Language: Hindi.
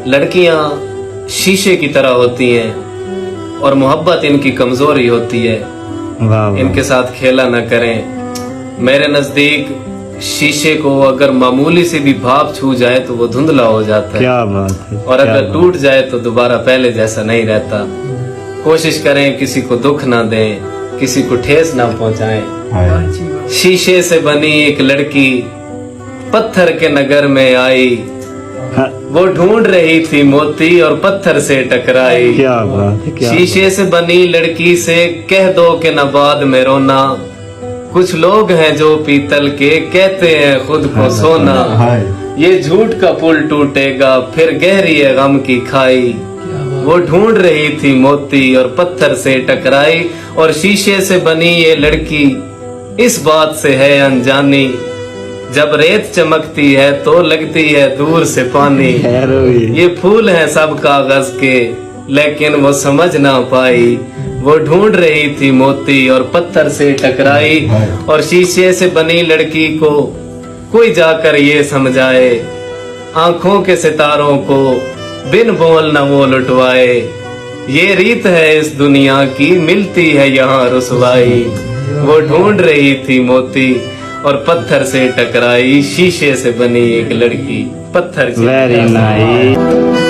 लड़कियां शीशे की तरह होती हैं और मोहब्बत इनकी कमजोरी होती है। इनके साथ खेला न करें। मेरे नजदीक शीशे को अगर मामूली सी भी भाप छू जाए तो वो धुंधला हो जाता है। क्या बात है। और अगर टूट जाए तो दोबारा पहले जैसा नहीं रहता। कोशिश करें किसी को दुख ना दें, किसी को ठेस ना पहुंचाएं। शीशे से बनी एक लड़की पत्थर के नगर में आई, वो ढूंढ रही थी मोती और पत्थर से टकराई। क्या बात है, क्या शीशे से बनी लड़की से कह दो कि न बाद में रोना, कुछ लोग हैं जो पीतल के कहते हैं खुद को सोना। ये झूठ का पुल टूटेगा फिर गहरी है गम की खाई। वो ढूंढ रही थी मोती और पत्थर से टकराई। और शीशे से बनी ये लड़की इस बात से है अनजानी, जब रेत चमकती है तो लगती है दूर से पानी। ये फूल है सब कागज के लेकिन वो समझ ना पाई। वो ढूंढ रही थी मोती और पत्थर से टकराई। और शीशे से बनी लड़की को कोई जाकर ये समझाए, आंखों के सितारों को बिन बोल न वो लुटवाए। ये रीत है इस दुनिया की मिलती है यहाँ रुसवाई। वो ढूंढ रही थी मोती और पत्थर से टकराई। शीशे से बनी एक लड़की पत्थर से। Very nice.